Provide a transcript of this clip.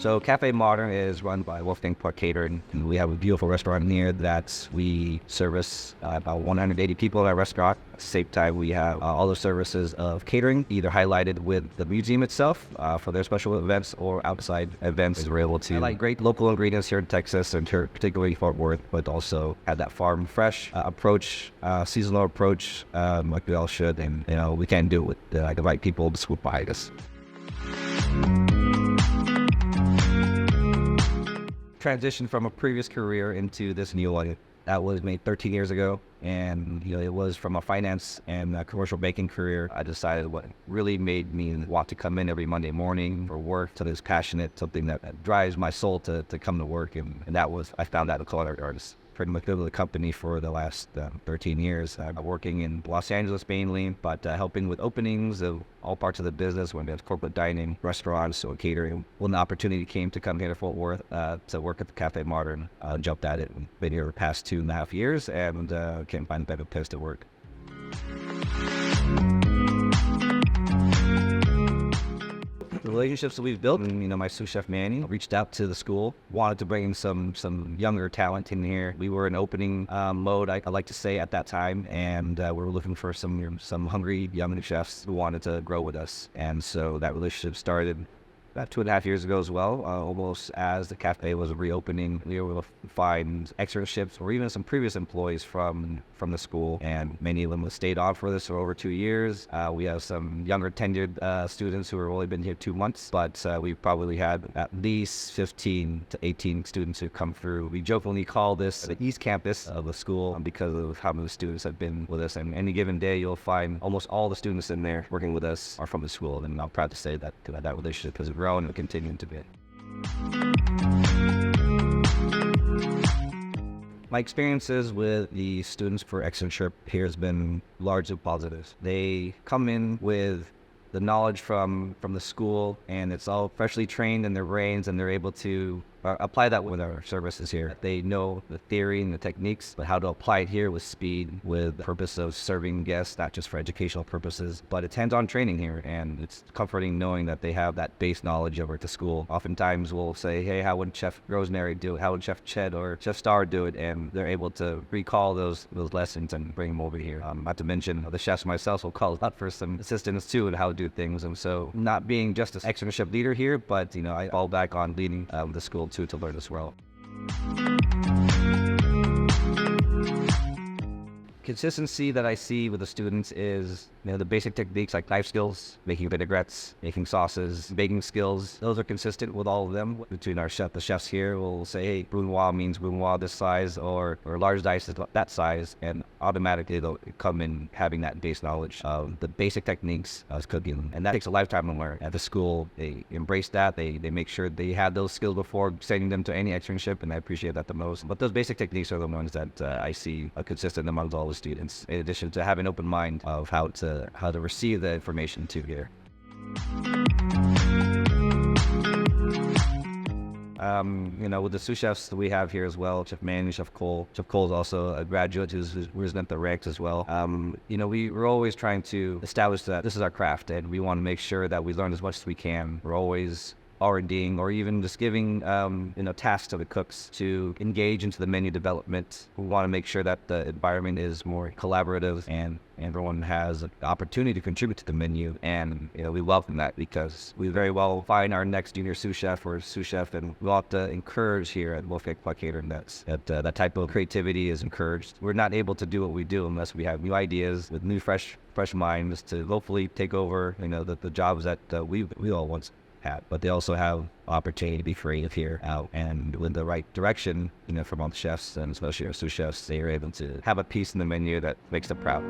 So Café Modern is run by Wolfgang Park Catering, and we have a beautiful restaurant here that we service about 180 people in our restaurant. At the same time, we have all the services of catering, either highlighted with the museum itself for their special events or outside events. We're able to highlight great local ingredients here in Texas and here, particularly Fort Worth, but also have that farm fresh approach, seasonal approach, like we all should. And we can't do it with the right people to swoop by us. Transition from a previous career into this new one. That was made 13 years ago, and it was from a finance and a commercial banking career. I decided what really made me want to come in every Monday morning for work, something that's passionate, something that drives my soul to come to work, and that was, I found that in culinary artists. Pretty much been with the company for the last 13 years. I'm working in Los Angeles mainly, but helping with openings of all parts of the business, whether it's corporate dining, restaurants, or catering. When the opportunity came to come here to Fort Worth to work at the Café Modern, jumped at it. Been here the past 2.5 years and can't find a better place to work. The relationships that we've built, and my sous chef Manny reached out to the school, wanted to bring in some younger talent in here. We were in opening mode, I like to say, at that time, and we were looking for some hungry young chefs who wanted to grow with us. And so that relationship started about 2.5 years ago as well. Almost as the cafe was reopening, we were able to find externships or even some previous employees from the school, and many of them have stayed on for this for over 2 years. We have some younger tenured students who have only been here 2 months, but we've probably had at least 15 to 18 students who come through. We jokingly call this the East Campus of the school because of how many students have been with us, and any given day you'll find almost all the students in there working with us are from the school, and I'm proud to say that that relationship has grown and continuing to be. My experiences with the students for externship here has been largely positive. They come in with the knowledge from the school, and it's all freshly trained in their brains, and they're able to apply that with our services here. They know the theory and the techniques, but how to apply it here with speed, with the purpose of serving guests, not just for educational purposes, but it's hands-on training here, and it's comforting knowing that they have that base knowledge over at the school. Oftentimes we'll say, hey, how would Chef Rosemary do it? How would Chef Ched or Chef Star do it? And they're able to recall those lessons and bring them over here. Not to mention the chefs myself will call out for some assistance too and how to do things. And so not being just an externship leader here, but I fall back on leading the school too to learn as well. Consistency that I see with the students is the basic techniques like knife skills, making vinaigrettes, making sauces, baking skills. Those are consistent with all of them. Between the chefs here will say, hey, brunoise means brunoise this size, or large dice is that size, and automatically they'll come in having that base knowledge of the basic techniques of cooking. And that takes a lifetime to learn. At the school, they embrace that. They make sure they have those skills before sending them to any externship, and I appreciate that the most. But those basic techniques are the ones that I see consistent amongst all the students, in addition to having an open mind of how to receive the information too here. With the sous chefs that we have here as well, Chef Manny, Chef Cole. Chef Cole is also a graduate who's risen at the ranks as well. We're always trying to establish that this is our craft, and we want to make sure that we learn as much as we can. We're always R&Ding, or even just giving tasks to the cooks to engage into the menu development. We want to make sure that the environment is more collaborative and everyone has an opportunity to contribute to the menu, and we welcome that because we very well find our next junior sous chef or sous chef, and we want to encourage here at Wolfgang Park Catering that type of creativity is encouraged. We're not able to do what we do unless we have new ideas with new fresh minds to hopefully take over the jobs that we all once had, but they also have opportunity to be creative here out, and with the right direction from all the chefs, and especially our sous chefs, they are able to have a piece in the menu that makes them proud.